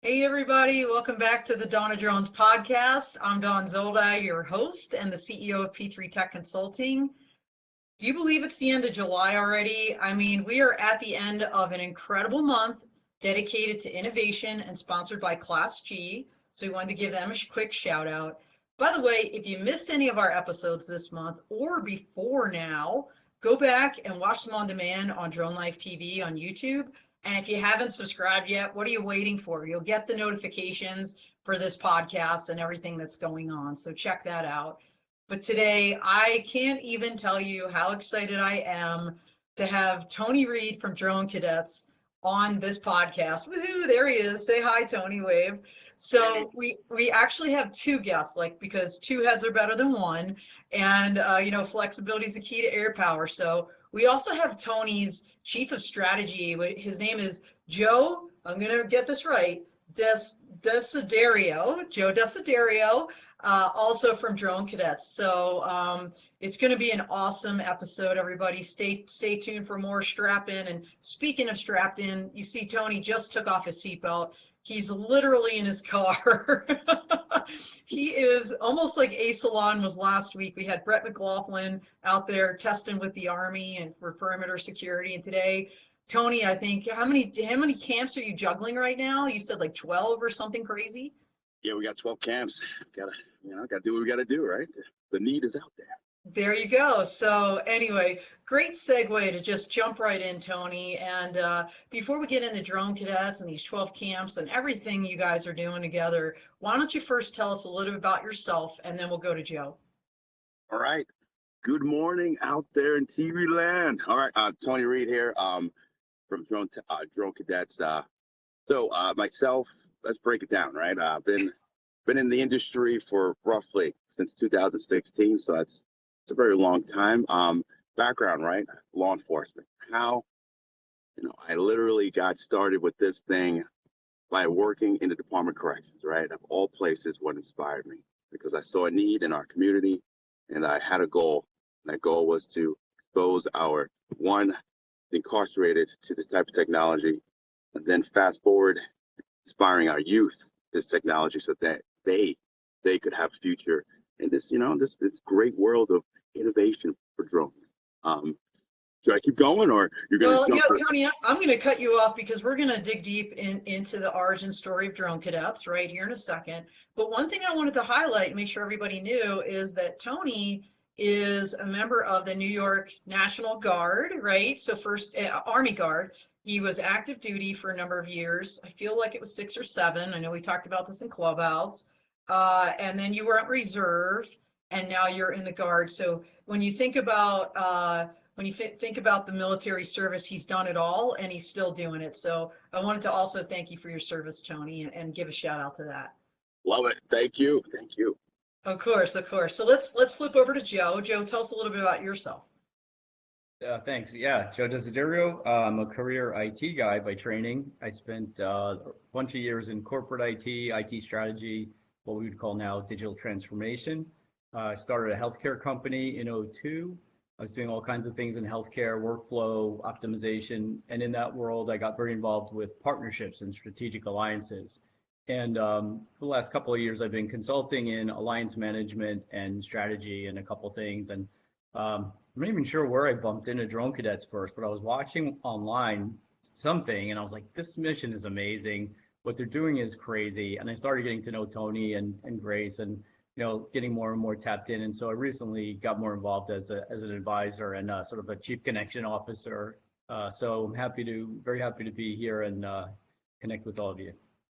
Hey everybody, welcome back to the Dawn of Drones podcast. I'm Dawn Zolda, your host and the CEO of P3 Tech Consulting. Do you believe it's the end of July already? I mean, we are at the end of an incredible month dedicated to innovation and sponsored by Class G. So we wanted to give them a quick shout out. By the way, if you missed any of our episodes this month or before now, go back and watch them on demand on DroneLife TV on YouTube. And if you haven't subscribed yet, what are you waiting for? You'll get the notifications for this podcast and everything that's going on. So check that out. But today, I can't even tell you how excited I am to have Tony Reid from Drone Cadets on this podcast. Woohoo, there he is. Say hi, Tony, wave. So we actually have two guests, because two heads are better than one. And, flexibility is the key to air power. So we also have Tony's chief of strategy. His name is Joe, I'm going to get this right, Desiderio, Joe Desiderio, also from Drone Cadets. So it's going to be an awesome episode, everybody. Stay tuned for more. Strap in. And speaking of strapped in, you see Tony just took off his seatbelt. He's literally in his car. He is almost like A Salon was last week. We had Brett McLaughlin out there testing with the Army and for perimeter security. And today, Tony, I think, how many camps are you juggling right now? You said like 12 or something crazy? Yeah, we got 12 camps. Gotta do what we gotta do, right? The need is out there. There you go. So anyway, great segue to just jump right in, Tony. And before we get into Drone Cadets and these 12 camps and everything you guys are doing together, why don't you first tell us a little bit about yourself, and then we'll go to Joe. All right. Good morning out there in TV land. All right, Tony Reid here from Drone Cadets. So myself, let's break it down, right? I've been in the industry for roughly since 2016, so it's a very long time. Background, right? Law enforcement. How, I literally got started with this thing by working in the Department of Corrections, right? Of all places, what inspired me, because I saw a need in our community and I had a goal. And that goal was to expose our incarcerated to this type of technology, and then fast forward, inspiring our youth this technology so that they could have a future in this, this great world of innovation for drones. Should I keep going, or you're going to? Well, Tony, I'm going to cut you off because we're going to dig deep into the origin story of Drone Cadets right here in a second. But one thing I wanted to highlight and make sure everybody knew is that Tony is a member of the New York National Guard, right? So first, Army Guard. He was active duty for a number of years. I feel like it was 6 or 7. I know we talked about this in Clubhouse. And then you were at reserve, and now you're in the Guard. So when you think about think about the military service, he's done it all, and he's still doing it. So I wanted to also thank you for your service, Tony, and give a shout out to that. Love it. Thank you. Thank you. Of course. So let's flip over to Joe. Joe, tell us a little bit about yourself. Thanks. Yeah, Joe Desiderio. I'm a career IT guy by training. I spent a bunch of years in corporate IT strategy, what we would call now digital transformation. I started a healthcare company in 2002. I was doing all kinds of things in healthcare, workflow optimization. And in that world, I got very involved with partnerships and strategic alliances. And for the last couple of years, I've been consulting in alliance management and strategy and a couple things. And I'm not even sure where I bumped into Drone Cadets first, but I was watching online something and I was like, this mission is amazing. What they're doing is crazy. And I started getting to know Tony and Grace and, getting more and more tapped in. And so I recently got more involved as an advisor and sort of a chief connection officer. So I'm very happy to be here and connect with all of you.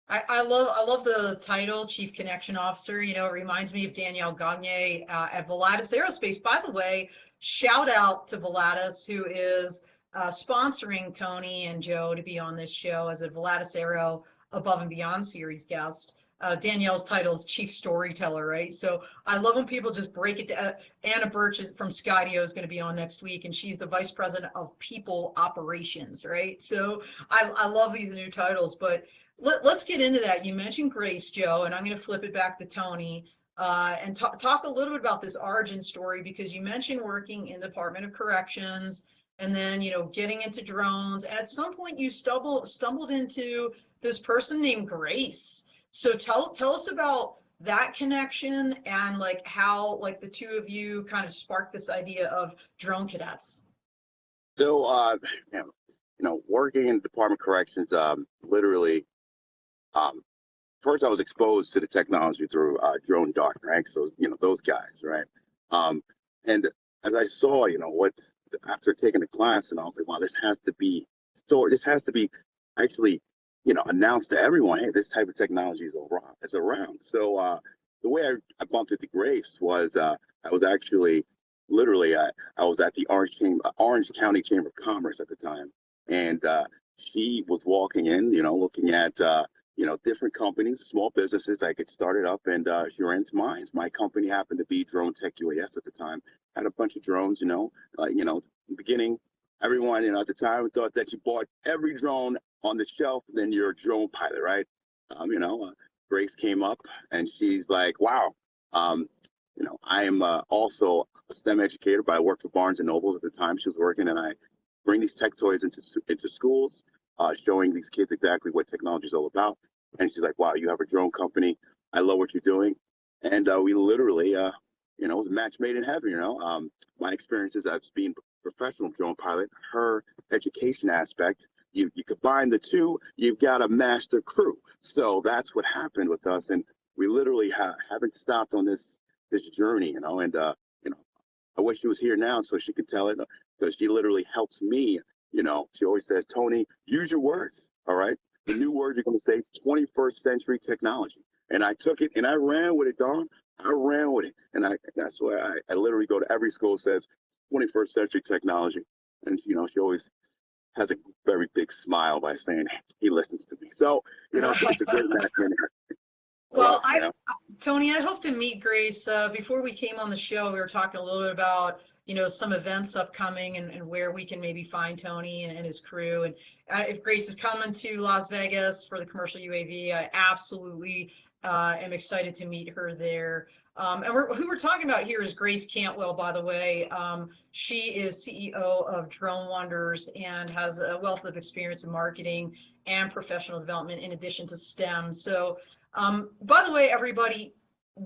I love the title, Chief Connection Officer. It reminds me of Danielle Gagne at Volatus Aerospace. By the way, shout out to Volatus, who is sponsoring Tony and Joe to be on this show as a Volatus Aero Above and Beyond series guest. Danielle's title is Chief Storyteller, right? So I love when people just break it down. Anna Birch from Skydio is going to be on next week, and she's the Vice President of People Operations, right? So I love these new titles, but let's get into that. You mentioned Grace, Joe, and I'm going to flip it back to Tony and talk a little bit about this origin story, because you mentioned working in the Department of Corrections and then, getting into drones. And at some point you stumbled into this person named Grace. So tell us about that connection and like how like the two of you kind of sparked this idea of drone cadets. So, working in Department of Corrections, literally, um, first I was exposed to the technology through Drone Dart, right? So, those guys, right? And as I saw, what after taking the class, and I was like, wow, this has to be actually, announced to everyone, hey, this type of technology is around. So the way I bumped into Grace was I was actually literally I was at the Orange County Chamber of Commerce at the time, and she was walking in, looking at different companies, small businesses I could start it up, and she ran into mine. My company happened to be Drone Tech UAS at the time. Had a bunch of drones, in the beginning, everyone, at the time thought that you bought every drone on the shelf, then you're a drone pilot, right? Grace came up and she's like, wow, I am also a STEM educator, but I worked for Barnes and Noble at the time she was working, and I bring these tech toys into schools, showing these kids exactly what technology is all about. And she's like, wow, you have a drone company. I love what you're doing. And we literally, it was a match made in heaven. My experiences as being a professional drone pilot, her education aspect, you combine the two, you've got a master crew. So that's what happened with us. And we literally haven't stopped on this journey, and I wish she was here now so she could tell it, because she literally helps me. She always says, Tony, use your words. All right. The new word you're going to say is 21st century technology. And I took it and I ran with it, Don. I ran with it. And that's why I literally go to every school says 21st century technology. And, she always has a very big smile by saying he listens to me. So, it's a great match. Well, Tony, I hope to meet Grace. Before we came on the show, we were talking a little bit about, some events upcoming and where we can maybe find Tony and his crew. And if Grace is coming to Las Vegas for the commercial UAV, I absolutely am excited to meet her there. And who we're talking about here is Grace Cantwell, by the way. She is CEO of Drone Wonders and has a wealth of experience in marketing and professional development in addition to STEM. So, by the way, everybody,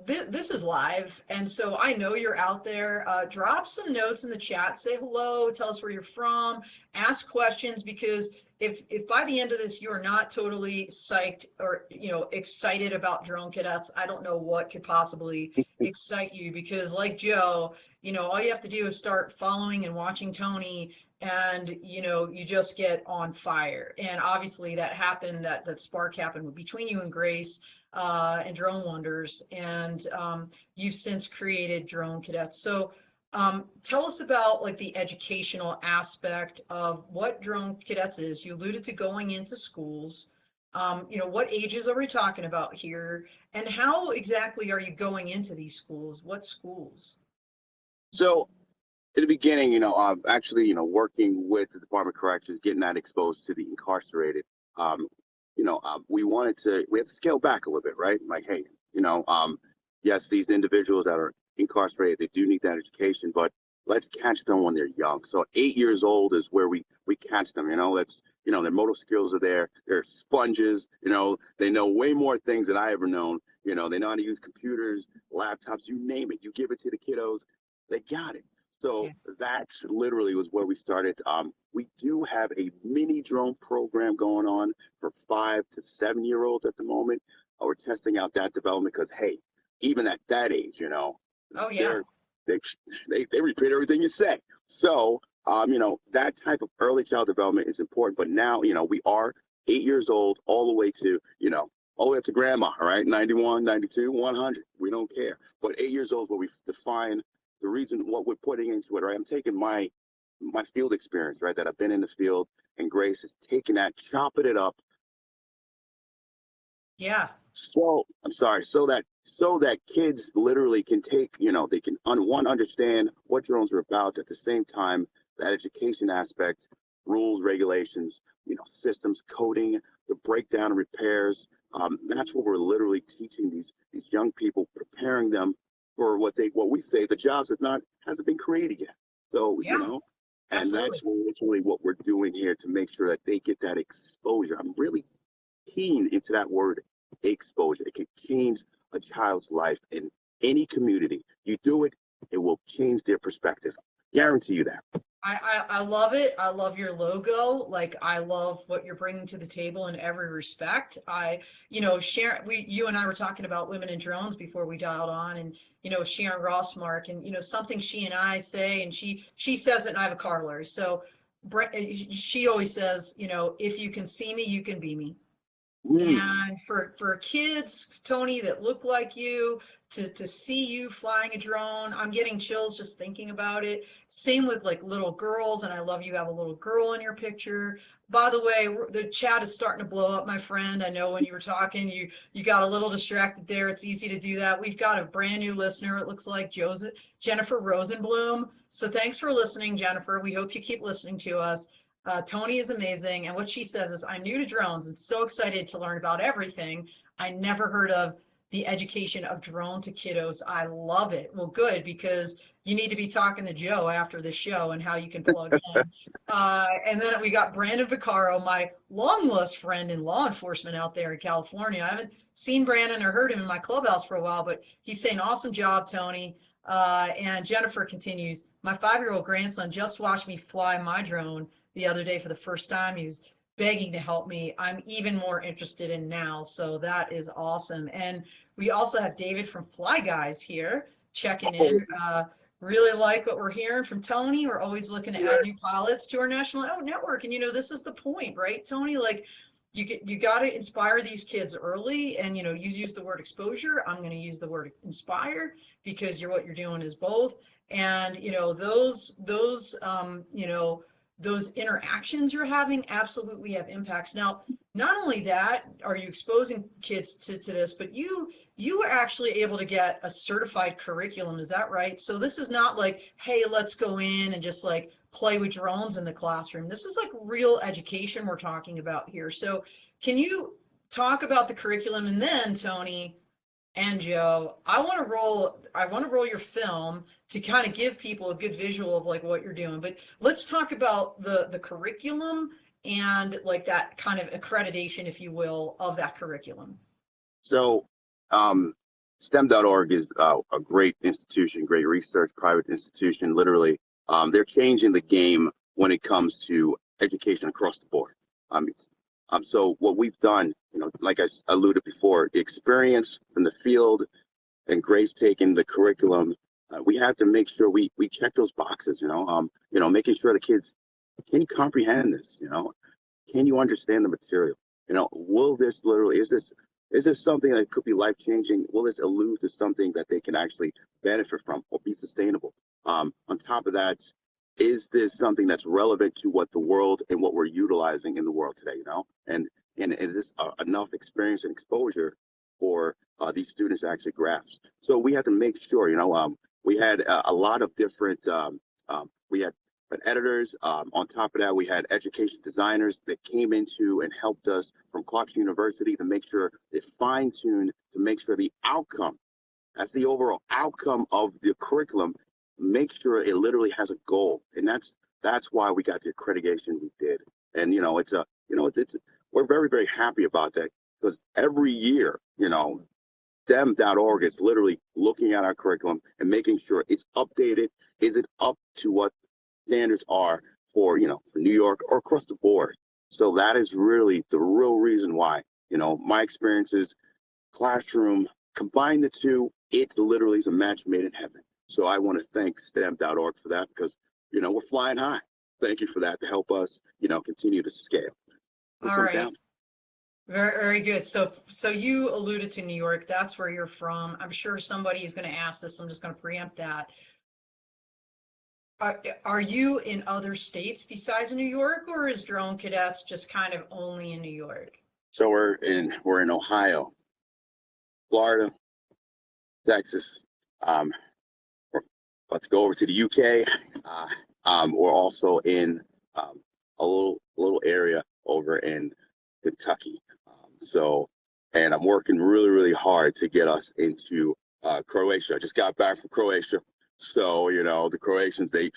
this is live, and so I know you're out there. Drop some notes in the chat, say hello, tell us where you're from, ask questions, because if by the end of this you are not totally psyched or excited about drone cadets, I don't know what could possibly excite you, because like Joe, all you have to do is start following and watching Tony, and you just get on fire. And obviously that happened, that spark happened between you and Grace and Drone Wonders, and you've since created Drone Cadets. So tell us about like the educational aspect of what Drone Cadets is. You alluded to going into schools. What ages are we talking about here, and how exactly are you going into these schools? What schools? So in the beginning, actually, working with the Department of Corrections, getting that exposed to the incarcerated, we had to scale back a little bit, right? Like, hey, yes, these individuals that are incarcerated, they do need that education, but let's catch them when they're young. So 8 years old is where we catch them, their motor skills are there. They're sponges, they know way more things than I ever known. They know how to use computers, laptops, you name it. You give it to the kiddos, they got it. So that literally was where we started. We do have a mini drone program going on for 5 to 7 year olds at the moment. We're testing out that development because, hey, even at that age, Oh yeah, they repeat everything you say. So, that type of early child development is important. But now, we are 8 years old all the way to, all the way up to grandma, all right? 91, 92, 100. We don't care. But 8 years old is where we define the reason what we're putting into it, right? I'm taking my field experience, right, that I've been in the field, and Grace is taking that, chopping it up. Yeah. So I'm sorry, so that kids literally can take, they can understand what drones are about. At the same time, that education aspect, rules, regulations, systems, coding, the breakdown, repairs. That's what we're literally teaching these young people, preparing them for what we say the jobs hasn't been created yet. So And Absolutely. that's literally what we're doing here to make sure that they get that exposure. I'm really keen into that word exposure. It can change a child's life in any community. You do it, it will change their perspective. Guarantee you that. I love it. I love your logo. Like, I love what you're bringing to the table in every respect. You and I were talking about women in drones before we dialed on, and Sharon Rossmark, and something she and I say, and she says it, and I have a car alert. So she always says, if you can see me, you can be me. And for kids, Tony, that look like you, to see you flying a drone, I'm getting chills just thinking about it. Same with like little girls, and I love you have a little girl in your picture. By the way, the chat is starting to blow up, my friend. I know when you were talking, you got a little distracted there. It's easy to do that. We've got a brand new listener, it looks like Jennifer Rosenblum. So thanks for listening, Jennifer. We hope you keep listening to us. Tony is amazing. And what she says is, I'm new to drones and so excited to learn about everything. I never heard of the education of drone to kiddos. I love it. Well, good, because you need to be talking to Joe after the show and how you can plug in. And then we got Brandon Vaccaro, my long lost friend in law enforcement out there in California. I haven't seen Brandon or heard him in my clubhouse for a while, but he's saying, awesome job, Tony. And Jennifer continues, my 5-year-old grandson just watched me fly my drone the other day for the first time. He's begging to help me. I'm even more interested in now. So that is awesome. And we also have David from Fly Guys here checking in. Really like what we're hearing from Tony. We're always looking to add new pilots to our national network. And this is the point, right, Tony? Like, you got to inspire these kids early. And you use the word exposure. I'm going to use the word inspire, because what you're doing is both. And those interactions you're having absolutely have impacts. Now, not only that are you exposing kids to this, but you were actually able to get a certified curriculum. Is that right? So this is not like, hey, let's go in and just like play with drones in the classroom. This is like real education we're talking about here. So can you talk about the curriculum? And then, Tony and Joe, I want to roll your film to kind of give people a good visual of like what you're doing. But let's talk about the curriculum and like that kind of accreditation, if you will, of that curriculum. So STEM.org is a great institution, great research, private institution. Literally, they're changing the game when it comes to education across the board. So what we've done, like I alluded before, the experience from the field and Grace taking the curriculum, we had to make sure we check those boxes, making sure the kids, can you comprehend this? Can you understand the material? Will this literally, is this something that could be life-changing? Will this allude to something that they can actually benefit from or be sustainable? On top of that, is this something that's relevant to what the world and what we're utilizing in the world today, and is this enough experience and exposure for these students to actually grasp? So we had to make sure, we had a lot of different, we had editors. On top of that, we had education designers that came into and helped us from Clarkson University to make sure they fine-tuned to make sure the outcome, that's the overall outcome of the curriculum, make sure it literally has a goal. And that's why we got the accreditation we did. And we're very, very happy about that, because every year, STEM.org is literally looking at our curriculum and making sure it's updated. Is it up to what standards are for New York or across the board? So that is really the real reason why, my experiences, classroom, combine the two, it literally is a match made in heaven. So I want to thank STEM.org for that, because, we're flying high. Thank you for that, to help us, continue to scale. All right. Very, very good. So you alluded to New York. That's where you're from. I'm sure somebody is going to ask this. I'm just going to preempt that. Are you in other states besides New York, or is Drone Cadets just kind of only in New York? So we're in Ohio, Florida, Texas. Let's go over to the UK. We're also in a little area over in Kentucky. And I'm working really, really hard to get us into Croatia. I just got back from Croatia. So, you know, the Croatians, they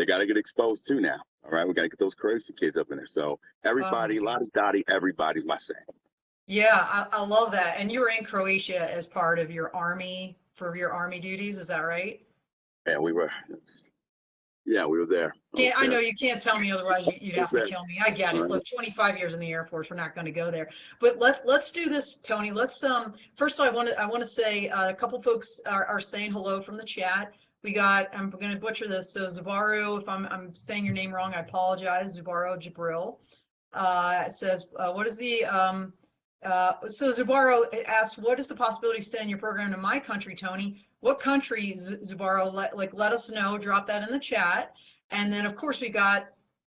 got to get exposed too now. All right, we got to get those Croatian kids up in there. So everybody, lottie dottie, everybody's my saying. Yeah, I love that. And you were in Croatia as part of your army, for your army duties, is that right? Yeah, we were there. Yeah, I know you can't tell me otherwise you'd have to Okay. kill me. I get it. All right. Look, 25 years in the Air Force, we're not going to go there. But let's do this, Tony. Let's first of all, I want to say a couple folks are saying hello from the chat. We got, I'm going to butcher this. So Zubaru, if I'm saying your name wrong, I apologize. Zubaru Jabril says, what is the so Zubaru asked, what is the possibility of sending your program to my country, Tony? What country, Zubaru? Let us know. Drop that in the chat. And then, of course, we got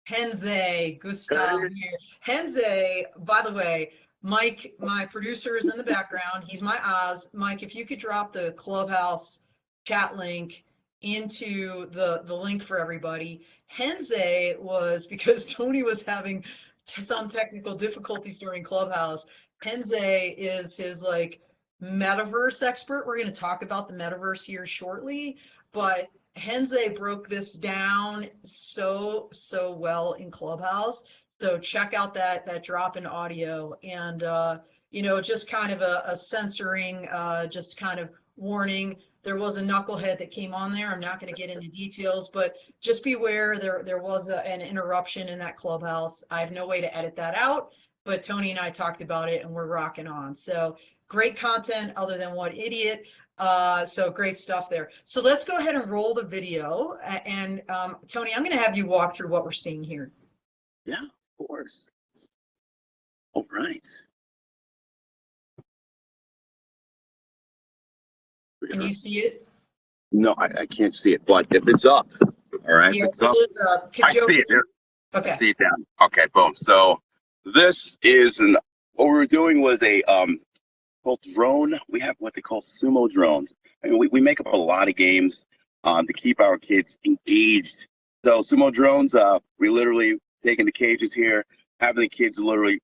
Henze Gustav here. Henze, by the way, Mike, my producer, is in the background. He's my Oz. Mike, if you could drop the Clubhouse chat link into the link for everybody. Henze was, because Tony was having some technical difficulties during Clubhouse, Henze is his like metaverse expert. We're going to talk about the metaverse here shortly, but Henze broke this down so well in Clubhouse. So check out that drop in audio, and you know, just kind of a censoring, just kind of warning. There was a knucklehead that came on there. I'm not going to get into details, but just beware. There was an interruption in that Clubhouse. I have no way to edit that out, but Tony and I talked about it, and we're rocking on. So great content, other than what idiot. So great stuff there. So let's go ahead and roll the video. And Tony, I'm going to have you walk through what we're seeing here. Yeah, of course. All right. Can you see it? No, I can't see it, but if it's up, all right, Yeah, if it's up, I see it. Okay. I see it down. Okay, boom. So this is what we were doing was a called drone. We have what they call sumo drones. I mean, we make up a lot of games to keep our kids engaged. So sumo drones, we literally taking the cages here, having the kids literally,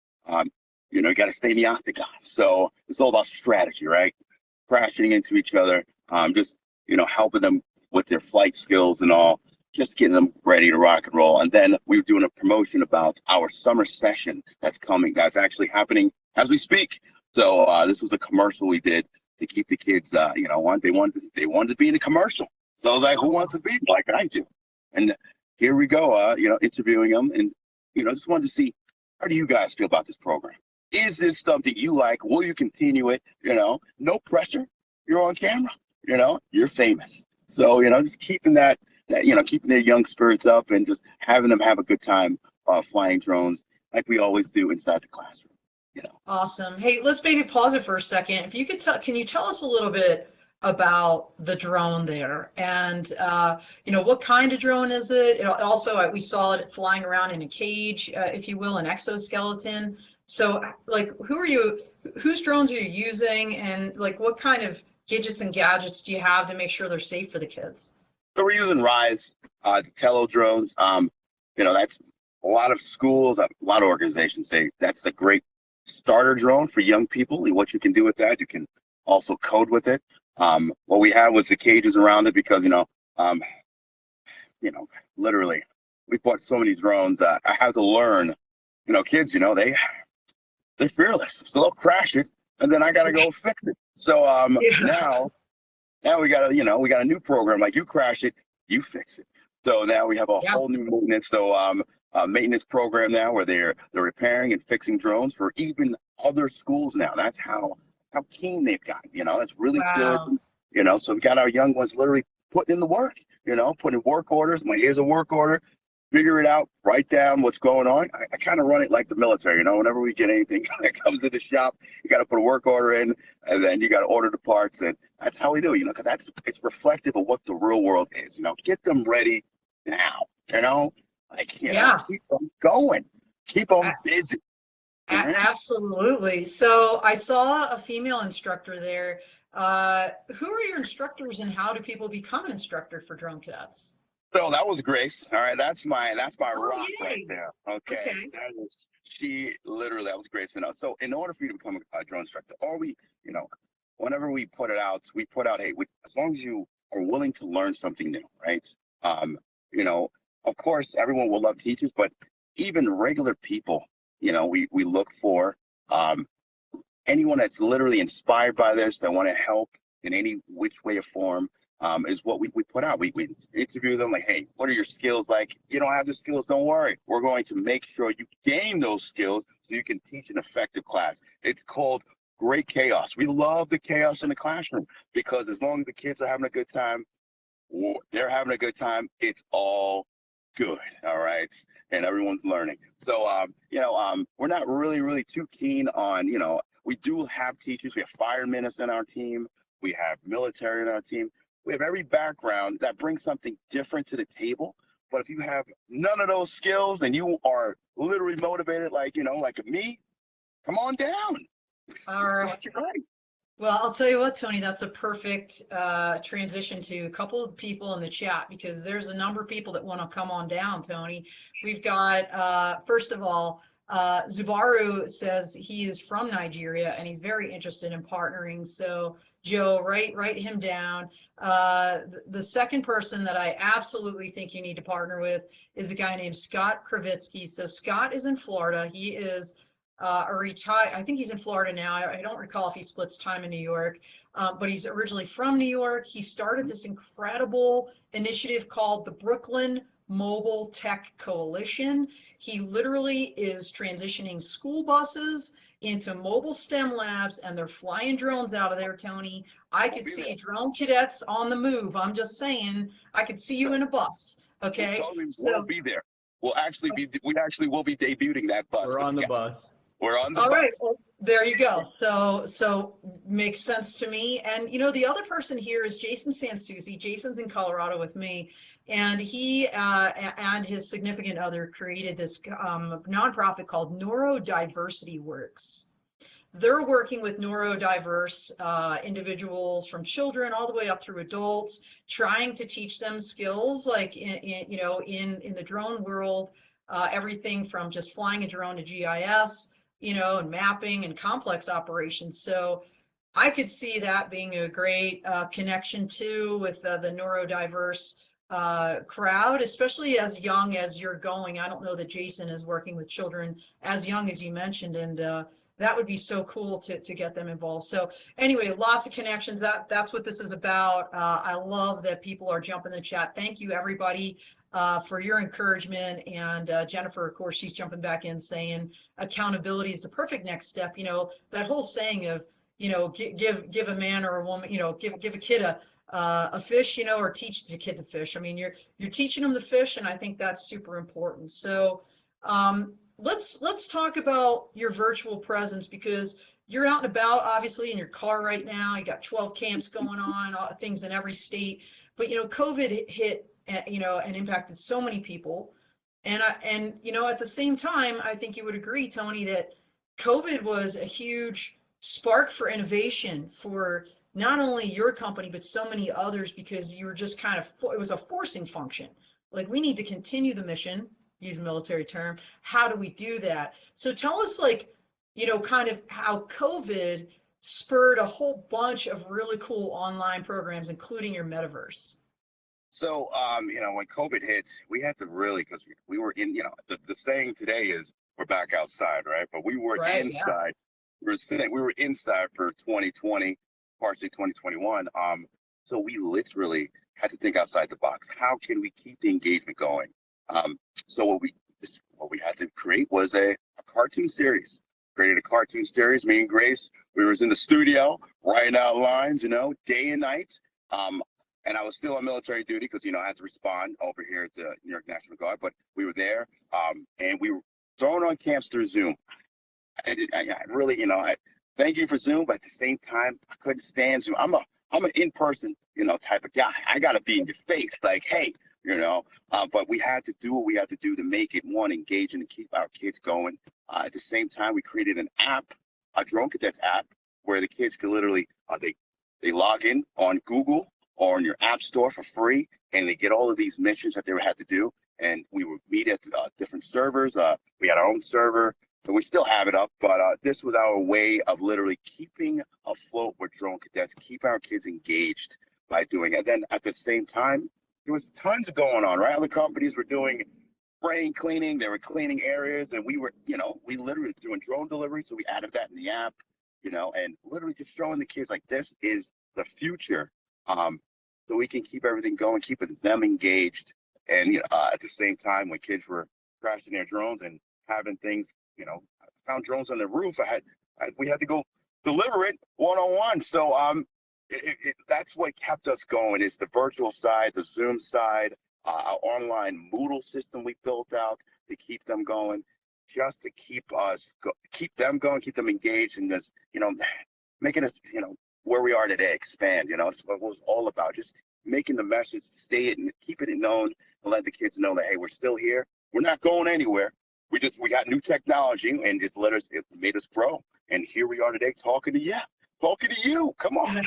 you know, you got to stay in the octagon. So it's all about strategy, right? Crashing into each other, just, you know, helping them with their flight skills and all, just getting them ready to rock and roll. And then we were doing a promotion about our summer session that's coming. That's actually happening as we speak. So this was a commercial we did to keep the kids, you know, they wanted to be in the commercial. So I was like, who wants to be like I do? And here we go, you know, interviewing them, and, you know, just wanted to see, how do you guys feel about this program? Is this something you like? Will you continue it? You know, no pressure. You're on camera. You know, you're famous. So, you know, just keeping that you know, keeping their young spirits up and just having them have a good time flying drones like we always do inside the classroom. You know. Awesome. Hey, let's maybe pause it for a second. If you could can you tell us a little bit about the drone there, and you know, what kind of drone is it? Also, we saw it flying around in a cage, if you will, an exoskeleton. So like, whose drones are you using, and like, what kind of gadgets and gadgets do you have to make sure they're safe for the kids? So we're using Rise, the Tello drones. You know, that's a lot of schools, a lot of organizations say that's a great starter drone for young people. And what you can do with that, you can also code with it. What we had was the cages around it because, you know, literally we bought so many drones. I had to learn, you know, kids, you know, they're fearless. So they'll crash it, and then I got to go fix it. So now we got a new program. Like, you crash it, you fix it. So now we have a whole new maintenance. So maintenance program now where they're repairing and fixing drones for even other schools now. That's how keen they've gotten. You know, that's really good. You know, so we got our young ones literally putting in the work. You know, putting work orders. Here's a work order. Figure it out, write down what's going on. I kind of run it like the military, you know, whenever we get anything that comes in the shop, you got to put a work order in, and then you got to order the parts, and that's how we do it, you know, because it's reflective of what the real world is, you know. Get them ready now, you know, like, you know, keep them going, keep them busy. Absolutely. So I saw a female instructor there. Who are your instructors, and how do people become an instructor for Drone Cadets? So that was Grace. All right, that's my rock yay. right there. Okay. That was that was Grace. So in order for you to become a drone instructor, or we, you know, whenever we put it out, hey, as long as you are willing to learn something new, right? You know, of course, everyone will love teachers, but even regular people, you know, we look for anyone that's literally inspired by this, that want to help in any which way or form, is what we put out. We interview them like, hey, what are your skills like? You don't have the skills, don't worry. We're going to make sure you gain those skills so you can teach an effective class. It's called great chaos. We love the chaos in the classroom because as long as the kids are having a good time, they're having a good time, it's all good, all right? And everyone's learning. So, you know, we're not really too keen on, you know, we do have teachers. We have firemen in our team. We have military in our team. We have every background that brings something different to the table. But if you have none of those skills and you are literally motivated, like, you know, like me, come on down. All right. Well, I'll tell you what, Tony, that's a perfect transition to a couple of people in the chat because there's a number of people that want to come on down, Tony. We've got, first of all, Zubaru says he is from Nigeria and he's very interested in partnering. So, Joe, write him down. The second person that I absolutely think you need to partner with is a guy named Scott Kravitsky. So Scott is in Florida. He is I think he's in Florida now. I don't recall if he splits time in New York, but he's originally from New York. He started this incredible initiative called the Brooklyn Mobile Tech Coalition. He literally is transitioning school buses into mobile STEM labs, and they're flying drones out of there, Tony. I could see drone cadets on the move. I'm just saying, I could see you in a bus. Okay, we'll be there. We actually will be debuting that bus. We're on the bus. We're on the All bus. right, well, there you go. So makes sense to me. And you know, the other person here is Jason Sansusi. Jason's in Colorado with me, and he and his significant other created this nonprofit called Neurodiversity Works. They're working with neurodiverse individuals from children all the way up through adults, trying to teach them skills like in the drone world, everything from just flying a drone to GIS, you know, and mapping and complex operations. So I could see that being a great connection too with the neurodiverse crowd, especially as young as you're going. I don't know that Jason is working with children as young as you mentioned, and that would be so cool to get them involved. So anyway, lots of connections. That's what this is about. I love that people are jumping in the chat. Thank you, everybody, for your encouragement. And Jennifer, of course, she's jumping back in saying accountability is the perfect next step. You know, that whole saying of, you know, give a man or a woman, you know, give a kid a fish, you know, or teach the kid to fish. I mean, you're teaching them to fish, and I think that's super important. So let's talk about your virtual presence, because you're out and about, obviously, in your car right now. You got 12 camps going on, things in every state. But you know, COVID hit, you know, and impacted so many people. And you know, at the same time, I think you would agree, Tony, that COVID was a huge spark for innovation for not only your company, but so many others, because you were just kind of, it was a forcing function. Like, we need to continue the mission, use a military term. How do we do that? So tell us, like, you know, kind of how COVID spurred a whole bunch of really cool online programs, including your metaverse. So, you know, when COVID hit, we had to really, because we were in, you know, the saying today is we're back outside, right? But we were inside. Yeah. We were inside for 2020, partially 2021. So we literally had to think outside the box. How can we keep the engagement going? So what we had to create was a cartoon series. Created a cartoon series. Me and Grace, we was in the studio writing out lines, you know, day and night. And I was still on military duty because, you know, I had to respond over here at the New York National Guard, but we were there, and we were thrown on camps through Zoom. I really, you know, I thank you for Zoom, but at the same time, I couldn't stand Zoom. I'm an in-person, you know, type of guy. I got to be in your face, like, hey, you know, but we had to do what we had to do to make it, one, engaging and keep our kids going. At the same time, we created an app, a Drone Cadets app, where the kids could literally, they log in on Google or in your app store for free, and they get all of these missions that they would have to do. And we would meet at different servers. We had our own server, and we still have it up, but this was our way of literally keeping afloat with Drone Cadets, keep our kids engaged. by doing it. Then at the same time, there was tons going on, right? Other companies were doing spraying, cleaning, they were cleaning areas, and we were, we literally were doing drone delivery. So we added that in the app, and literally just showing the kids like this is the future. So we can keep everything going, keeping them engaged. And at the same time, when kids were crashing their drones and having things, I found drones on the roof. We had to go deliver it one-on-one. So that's what kept us going, is the virtual side, the Zoom side, our online Moodle system we built out to keep them going, just to keep them going, keep them engaged, and just, making us, where we are today, expand. It's what it was all about, just making the message, stay it and keep it known, and let the kids know that, hey, we're still here. We're not going anywhere. We got new technology, and it made us grow. And here we are today talking to you. Come on.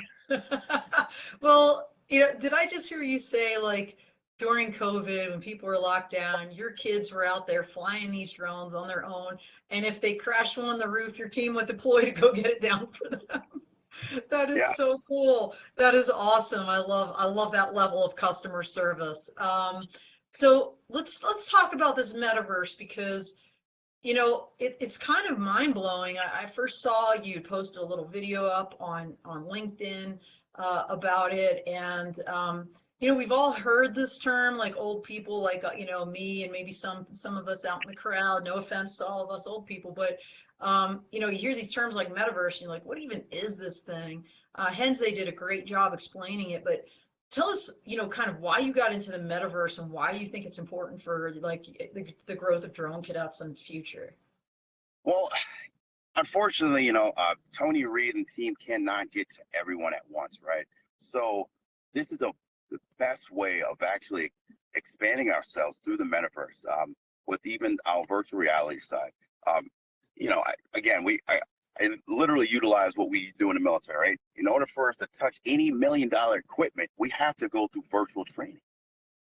Well, did I just hear you say, like, during COVID, when people were locked down, your kids were out there flying these drones on their own, and if they crashed one on the roof, your team would deploy to go get it down for them? That is so cool. That is awesome. I love that level of customer service. So let's talk about this metaverse, because it's kind of mind-blowing. I first saw you posted a little video up on LinkedIn about it, and we've all heard this term, like old people, like me and maybe some of us out in the crowd. No offense to all of us old people, but you hear these terms like metaverse, and you're like, what even is this thing? Henze did a great job explaining it, but tell us, kind of why you got into the metaverse and why you think it's important for, like, the growth of drone cadets in the future. Well, unfortunately, Tony, Reid, and team cannot get to everyone at once, right? So this is the best way of actually expanding ourselves through the metaverse, with even our virtual reality side. I literally utilize what we do in the military, right? In order for us to touch any $1 million equipment, we have to go through virtual training.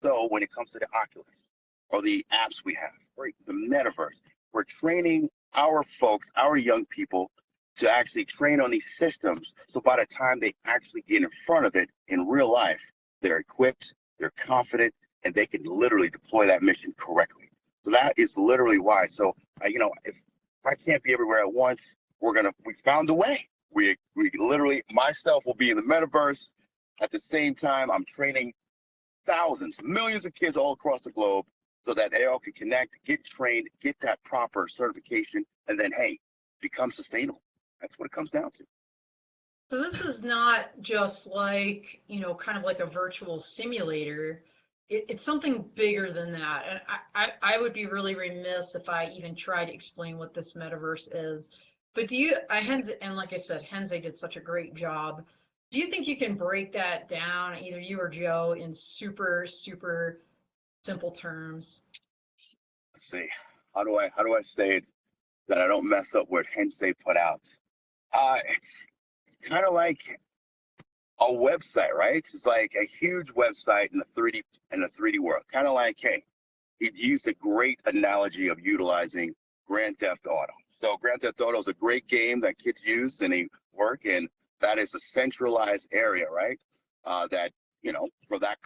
So when it comes to the Oculus or the apps we have, right, the metaverse, we're training our folks, our young people, to actually train on these systems. So by the time they actually get in front of it in real life, they're equipped, they're confident, and they can literally deploy that mission correctly. So that is literally why. So, if I can't be everywhere at once, we found a way. We literally, myself will be in the metaverse. At the same time, I'm training thousands, millions of kids all across the globe, so that they all can connect, get trained, get that proper certification, and then, hey, become sustainable. That's what it comes down to. So this is not just like, kind of like a virtual simulator. It's something bigger than that. And I would be really remiss if I even tried to explain what this metaverse is. But and like I said, Henze did such a great job. Do you think you can break that down, either you or Joe, in super, super simple terms? Let's see. How do I say it that I don't mess up what Hense put out? It's kind of like a website, right? It's like a huge website in the 3D world. Kind of like, hey, he used a great analogy of utilizing Grand Theft Auto. So Grand Theft Auto is a great game that kids use and they work in. That is a centralized area, right? That for that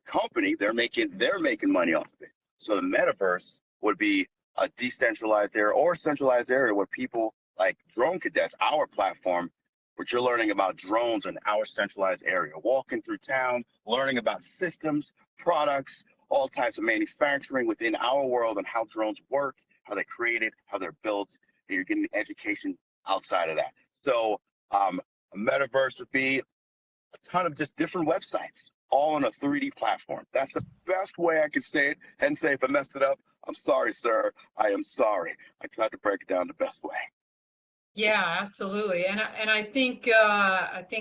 company, they're making money off of it. So the metaverse would be a decentralized area or centralized area where people like Drone Cadets, our platform, which you're learning about drones in our centralized area, walking through town, learning about systems, products, all types of manufacturing within our world and how drones work, how they're created, how they're built, and you're getting the education outside of that. So a metaverse would be a ton of just different websites, all on a 3D platform. That's the best way I could say it. And say if I messed it up, I'm sorry, sir. I am sorry. I tried to break it down the best way. Yeah, absolutely. And I think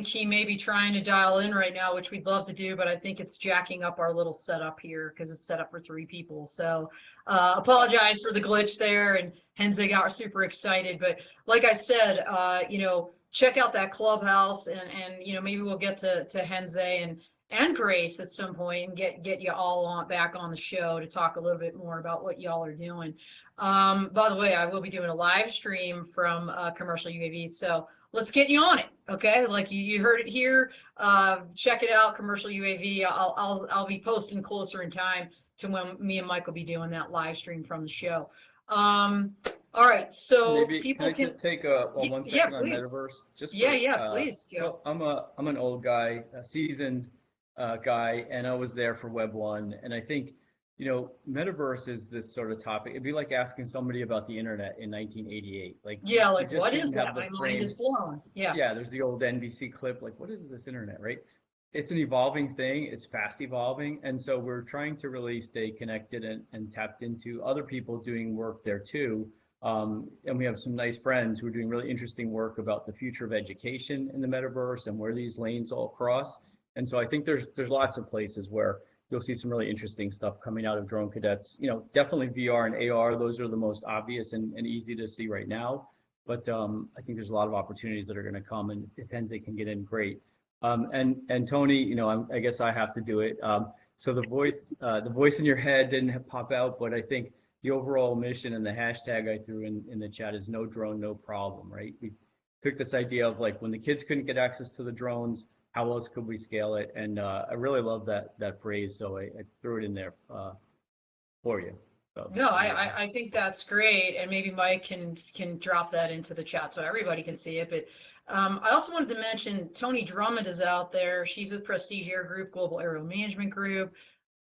he may be trying to dial in right now, which we'd love to do, but I think it's jacking up our little setup here because it's set up for 3 people. So apologize for the glitch there, and Henze got super excited. But like I said, check out that clubhouse, and maybe we'll get to Henze and Grace at some point and get you all on back on the show to talk a little bit more about what y'all are doing. By the way, I will be doing a live stream from Commercial UAV, so let's get you on it. Okay, like you heard it here. Check it out, Commercial UAV. I'll be posting closer in time to when me and Mike will be doing that live stream from the show. All right, so Maybe people can I just take a 1 yeah, second on please. Metaverse? Just Yeah, for, yeah, please, Joe. so I'm an old guy, a seasoned guy, and I was there for Web 1. And I think, Metaverse is this sort of topic. It'd be like asking somebody about the internet in 1988. Like, Yeah, you like just what didn't is have that? the My mind is blown. Yeah. Yeah, there's the old NBC clip, like, what is this internet, right? It's an evolving thing. It's fast evolving. And so we're trying to really stay connected and tapped into other people doing work there too. And we have some nice friends who are doing really interesting work about the future of education in the metaverse and where these lanes all cross. And so I think there's lots of places where you'll see some really interesting stuff coming out of Drone Cadets. Definitely VR and AR, those are the most obvious and easy to see right now. But I think there's a lot of opportunities that are going to come, and if Henze can get in, great. And Tony, I guess I have to do it. So the voice in your head didn't pop out, but I think the overall mission and the hashtag I threw in the chat is no drone, no problem, right? We took this idea of like when the kids couldn't get access to the drones, how else could we scale it? And I really love that phrase, so I threw it in there for you. So, no, I think that's great, and maybe Mike can drop that into the chat so everybody can see it. But I also wanted to mention Tony Drummond is out there. She's with Prestige Air Group, Global Aerial Management Group.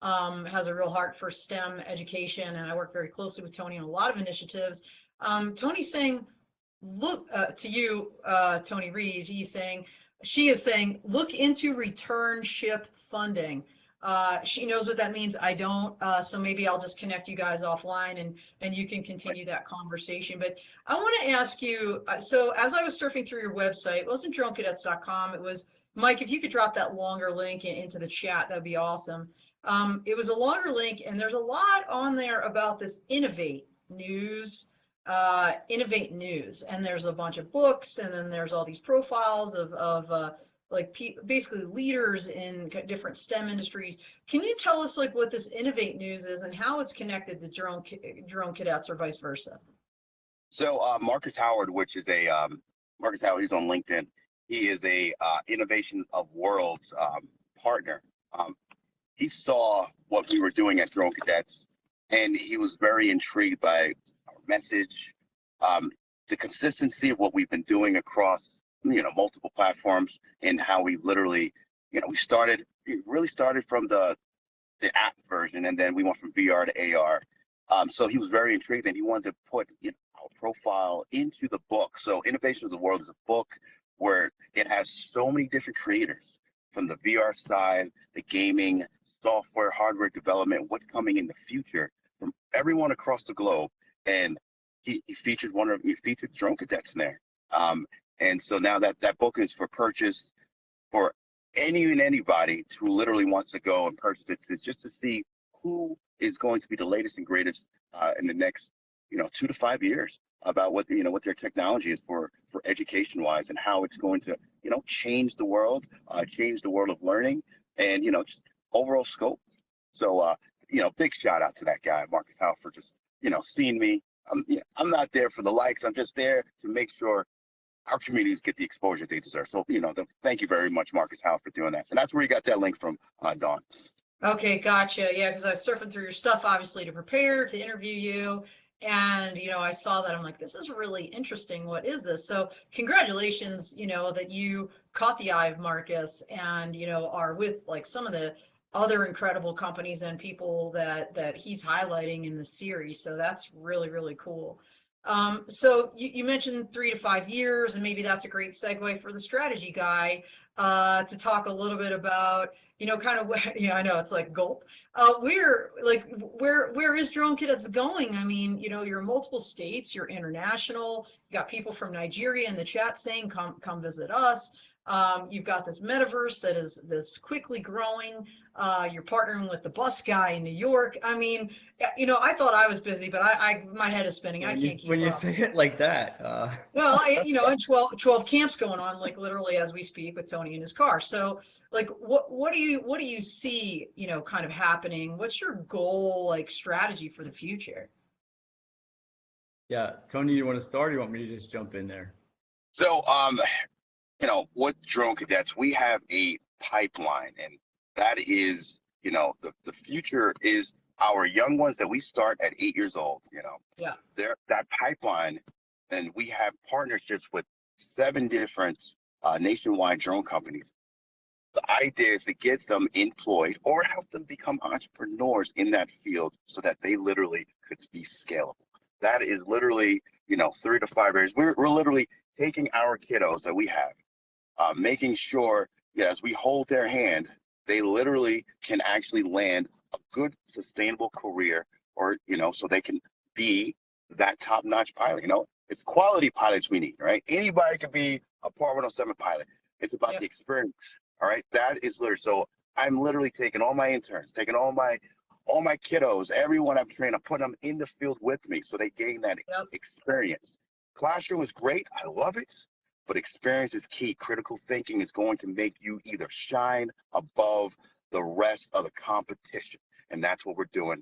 Has a real heart for STEM education, and I work very closely with Tony on a lot of initiatives. Tony's saying, look to you, Tony Reid. She is saying, look into return ship funding. She knows what that means. I don't, so maybe I'll just connect you guys offline and you can continue that conversation. But I want to ask you, so as I was surfing through your website, it wasn't dronecadets.com. It was, Mike, if you could drop that longer link into the chat, that'd be awesome. It was a longer link, and there's a lot on there about this Innovate News, and there's a bunch of books, and then there's all these profiles of basically leaders in different STEM industries. Can you tell us like what this Innovate News is and how it's connected to drone cadets or vice versa? So Marcus Howard, which is Marcus Howard, he's on LinkedIn. He is a Innovation of Worlds partner. He saw what we were doing at Drone Cadets, and he was very intrigued by our message, the consistency of what we've been doing across, multiple platforms, and how we literally, we really started from the app version, and then we went from VR to AR. So he was very intrigued, and he wanted to put our profile into the book. So Innovation of the World is a book where it has so many different creators from the VR side, the gaming, software, hardware development, what's coming in the future from everyone across the globe. And he featured Drone Cadets in there. And so now that book is for purchase for anybody who literally wants to go and purchase it. It's just to see who is going to be the latest and greatest in the next 2 to 5 years about what their technology is for education wise, and how it's going to change the world of learning, and just overall scope. So big shout out to that guy, Marcus Howard, for just seeing me. I'm not there for the likes. I'm just there to make sure our communities get the exposure they deserve. So thank you very much, Marcus Howard, for doing that. And that's where you got that link from, Dawn. Okay, gotcha. Yeah, because I was surfing through your stuff, obviously, to prepare to interview you. And, I saw that. I'm like, this is really interesting. What is this? So congratulations, that you caught the eye of Marcus and, are with like some of the other incredible companies and people that he's highlighting in the series. So that's really, really cool. So you mentioned 3 to 5 years, and maybe that's a great segue for the strategy guy to talk a little bit about, kind of, I know it's like gulp. Where is Drone Cadets going? I mean, you're in multiple states, you're international. You got people from Nigeria in the chat saying, come visit us. You've got this metaverse that is this quickly growing. You're partnering with the bus guy in New York. I mean, I thought I was busy, but my head is spinning. I can't keep When you up. say it like that, Well, and 12 camps going on, like literally as we speak with Tony in his car. So like, what do you see, kind of happening? What's your goal, like strategy for the future? yeah, Tony, you want to start? Or you want me to just jump in there? So, with Drone Cadets, we have a pipeline, and that is, the future is our young ones that we start at 8 years old. Yeah. That pipeline, and we have partnerships with 7 different nationwide drone companies. The idea is to get them employed or help them become entrepreneurs in that field so that they literally could be scalable. That is literally, 3 to 5 years. We're literally taking our kiddos that we have, making sure as we hold their hand, they literally can actually land a good sustainable career, or so they can be that top-notch pilot. It's quality pilots we need, right? Anybody could be a Part 107 pilot. It's about the experience. All right, that is literally. So I'm literally taking all my interns, taking all my kiddos, everyone I've trained, I'm putting them in the field with me so they gain that experience. Classroom is great, I love it, but experience is key. Critical thinking is going to make you either shine above the rest of the competition, and that's what we're doing.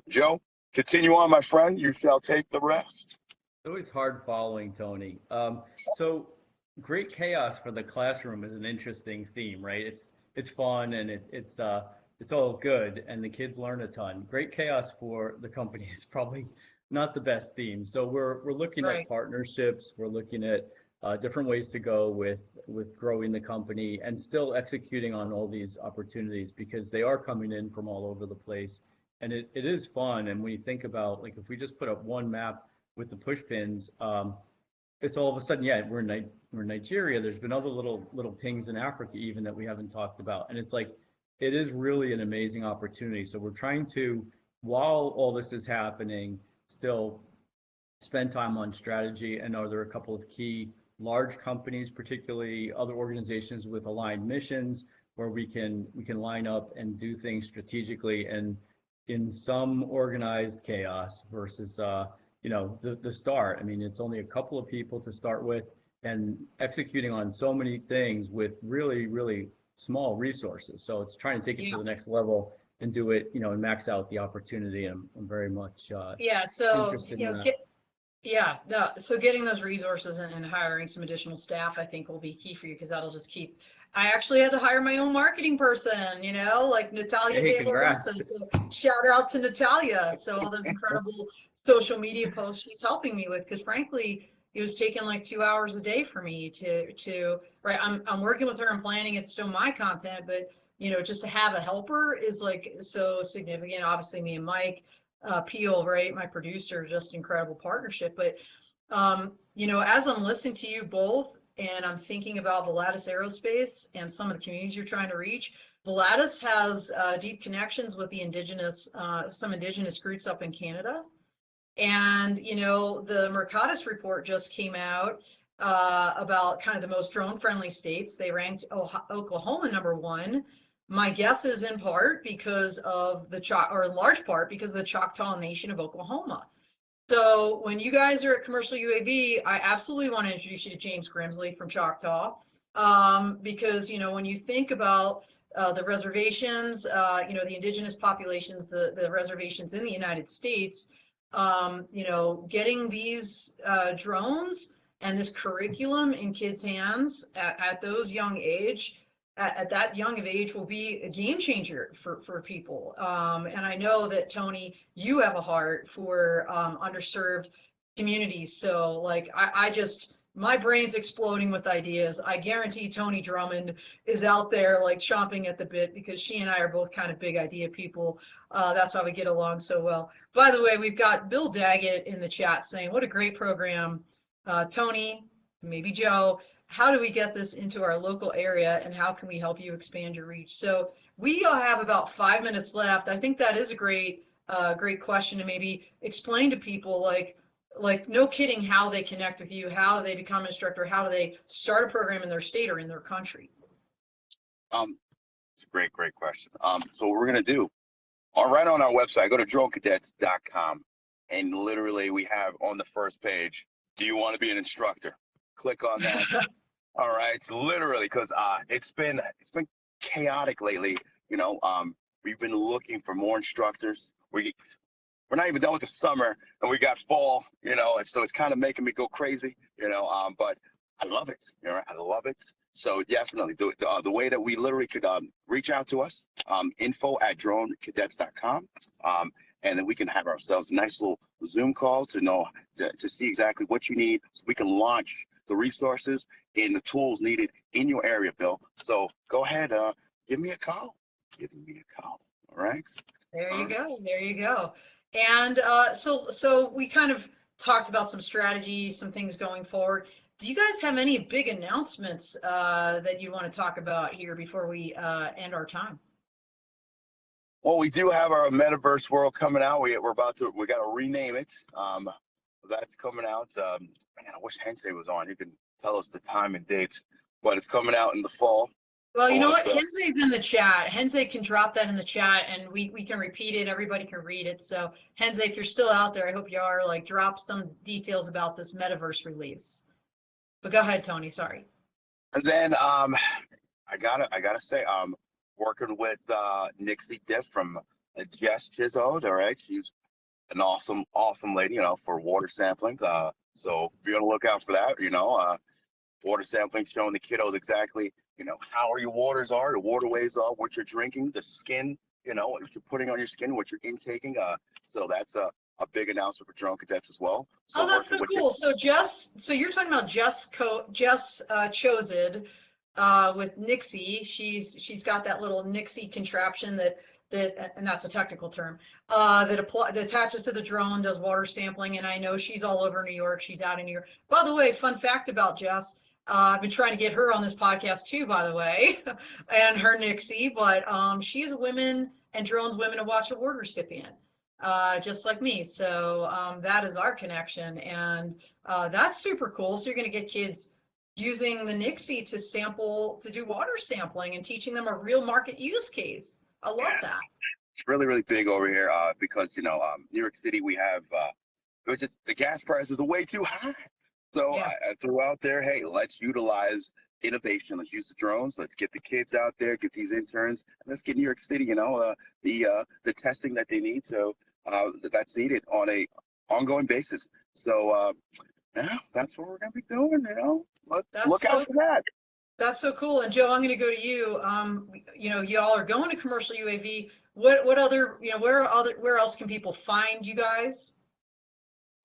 Joe, continue on, my friend. You shall take the rest. It's always hard following, Tony. So great chaos for the classroom is an interesting theme, right? It's fun and it's all good, and the kids learn a ton. Great chaos for the company is probably not the best theme. So we're looking at partnerships. We're looking at different ways to go with growing the company and still executing on all these opportunities, because they are coming in from all over the place, and it is fun. And when you think about, like, if we just put up one map with the push pins, it's all of a sudden, we're in Nigeria. There's been other little pings in Africa even that we haven't talked about, and it's like, it is really an amazing opportunity. So we're trying to, while all this is happening, still spend time on strategy. And are there a couple of key large companies, particularly other organizations with aligned missions, where we can line up and do things strategically and in some organized chaos versus the start. I mean, it's only a couple of people to start with, and executing on so many things with really, really small resources. So it's trying to take it to the next level and do it, and max out the opportunity. And I'm very much interested in that. So getting those resources and hiring some additional staff, I think, will be key for you, because that'll just keep. I actually had to hire my own marketing person, like Natalia De La Rosa. So shout out to Natalia. So all those incredible social media posts she's helping me with, because frankly, it was taking like 2 hours a day for me to right. I'm working with her and planning. It's still my content, but just to have a helper is like so significant. Obviously, me and Mike Peel, right, my producer, just incredible partnership. But as I'm listening to you both, and I'm thinking about Volatus Aerospace and some of the communities you're trying to reach, Volatus has deep connections with the some indigenous groups up in Canada. And, the Mercatus report just came out about kind of the most drone-friendly states. They ranked Oklahoma #1. My guess is in part because of or in large part because of the Choctaw Nation of Oklahoma. So when you guys are at Commercial UAV, I absolutely want to introduce you to James Grimsley from Choctaw, because, when you think about the reservations, the indigenous populations, the reservations in the United States, getting these drones and this curriculum in kids' hands at those young age, at that young of age, will be a game changer for people. And I know that, Tony, you have a heart for underserved communities. So like, my brain's exploding with ideas. I guarantee Tony Drummond is out there like chomping at the bit, because she and I are both kind of big idea people. That's why we get along so well. By the way, we've got Bill Daggett in the chat saying, what a great program. Tony, maybe Joe, how do we get this into our local area, and how can we help you expand your reach? So we have about 5 minutes left. I think that is a great question to maybe explain to people, like, like no kidding how they connect with you, how they become an instructor, how do they start a program in their state or in their country? It's a great question. So what we're gonna do, right on our website, go to dronecadets.com, and literally we have on the first page, do you want to be an instructor? Click on that. All right, it's literally because it's been chaotic lately. We've been looking for more instructors. We're not even done with the summer, and we got fall. And so it's kind of making me go crazy. But I love it. I love it. So definitely the way that we literally could reach out to us, info@dronecadets.com, and then we can have ourselves a nice little Zoom call to see exactly what you need, so we can launch the resources and the tools needed in your area, Bill. So go ahead, give me a call. All right. There you go. There you go. And so we kind of talked about some strategies, some things going forward. Do you guys have any big announcements that you want to talk about here before we end our time? Well, we do have our Metaverse world coming out. We got to rename it. That's coming out. Man, I wish Hensei was on. You can tell us the time and dates, but it's coming out in the fall. Well, you know what? Hensei's in the chat. Hensei can drop that in the chat, and we can repeat it. Everybody can read it. So, Hensei, if you're still out there, I hope you are. Like, drop some details about this Metaverse release. But go ahead, Tony. Sorry. And then I gotta say, working with Nixie Diff from Jess Chiseled. All right, she's an awesome lady, for water sampling. So be on the lookout for that. Water sampling, showing the kiddos exactly, how your waters are, the waterways are, what you're drinking, the skin, what you're putting on your skin, what you're intaking. So that's a big announcement for Drone Cadets as well. So oh, that's so cool. So you're talking about Jess Chozid with Nixie. She's got that little Nixie contraption that and that's a technical term, that attaches to the drone, does water sampling, and I know she's all over New York. She's out in New York. By the way, fun fact about Jess, I've been trying to get her on this podcast too, by the way, and her Nixie, but she's a Women and Drones Women to Watch Award recipient, just like me. So that is our connection, and that's super cool. So you're going to get kids using the Nixie to do water sampling and teaching them a real market use case. I love that. It's really big over here because New York City, we have it's just the gas prices are way too high. So I threw out there, hey, let's utilize innovation. Let's use the drones. Let's get the kids out there, get these interns, and let's get New York City, the testing that they need. So that's needed on a ongoing basis. So that's what we're gonna be doing. Look out for that. That's so cool. And Joe, I'm going to go to you. Y'all are going to commercial UAV. What other, where else can people find you guys?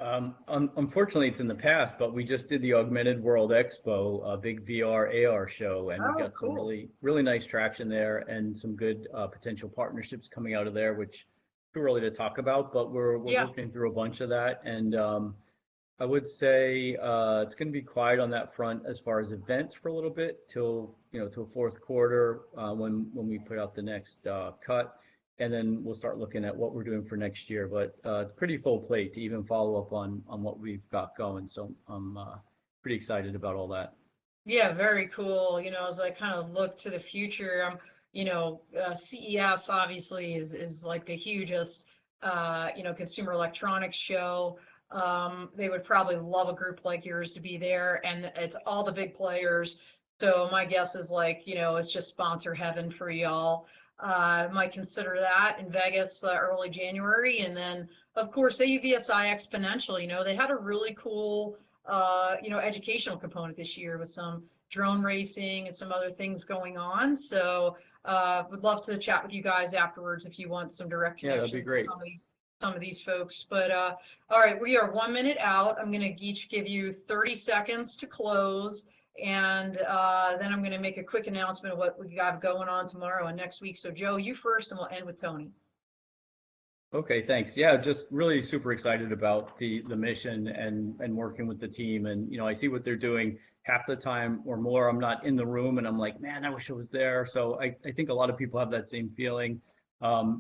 Unfortunately, it's in the past, but we just did the Augmented World Expo, a big VR AR show, and we got some really nice traction there and some good potential partnerships coming out of there, which too early to talk about, but we're working through a bunch of that. And I would say it's going to be quiet on that front as far as events for a little bit till fourth quarter when we put out the next cut, and then we'll start looking at what we're doing for next year. But pretty full plate to even follow up on what we've got going. So I'm pretty excited about all that. Yeah, very cool. As I kind of look to the future, CES obviously is like the hugest consumer electronics show. They would probably love a group like yours to be there, and it's all the big players. So my guess is it's just sponsor heaven for y'all. Might consider that in Vegas early January, and then of course AUVSI Exponential. They had a really cool educational component this year with some drone racing and some other things going on. So would love to chat with you guys afterwards if you want some direct connections. Yeah, that'd be great. Some of these folks, but all right, we are 1 minute out. I'm going to each give you 30 seconds to close, and then I'm going to make a quick announcement of what we got going on tomorrow and next week. So Joe, you first, and we'll end with Tony. Okay, thanks. Yeah, just really super excited about the mission and working with the team. And I see what they're doing. Half the time or more, I'm not in the room, and I'm like, man, I wish I was there. So I think a lot of people have that same feeling.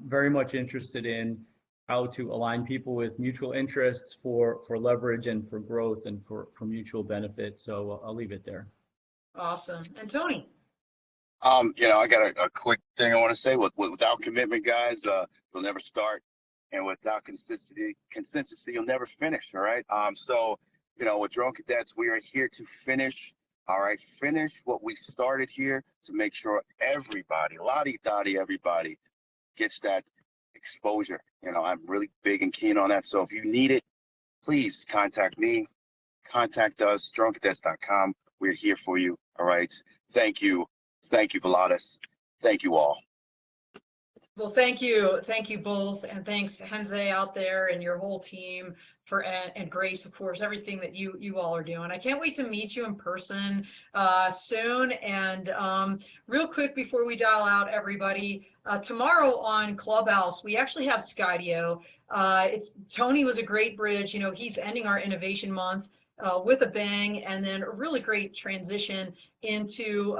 Very much interested in how to align people with mutual interests for leverage and for growth and for mutual benefit. So I'll leave it there. Awesome. And Tony? I got a quick thing I want to say. Without commitment, guys, you'll never start, and without consistency, you'll never finish. All right. So, with Drone Cadets, we are here to finish. All right, finish what we started here to make sure everybody, lottie-dottie, everybody gets that exposure. I'm really big and keen on that. So if you need it, please contact me, contact us, dronecadets.com. We're here for you. All right. Thank you. Thank you, Veladas. Thank you all. Well, thank you both, and thanks Henze out there and your whole team and Grace, of course, everything that you all are doing. I can't wait to meet you in person soon. And real quick before we dial out, everybody, tomorrow on Clubhouse we actually have Skydio. Tony was a great bridge. He's ending our innovation month with a bang, and then a really great transition into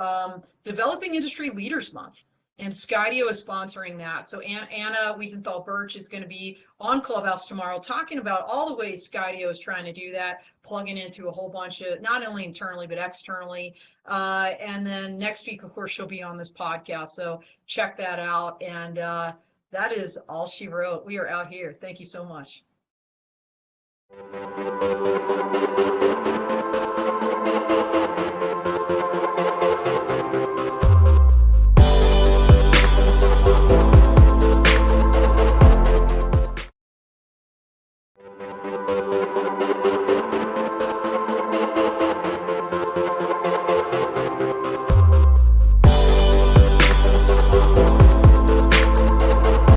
developing industry leaders month. And Skydio is sponsoring that. So Anna Wiesenthal-Birch is going to be on Clubhouse tomorrow talking about all the ways Skydio is trying to do that, plugging into a whole bunch of, not only internally, but externally. And then next week, of course, she'll be on this podcast. So check that out. And that is all she wrote. We are out here. Thank you so much.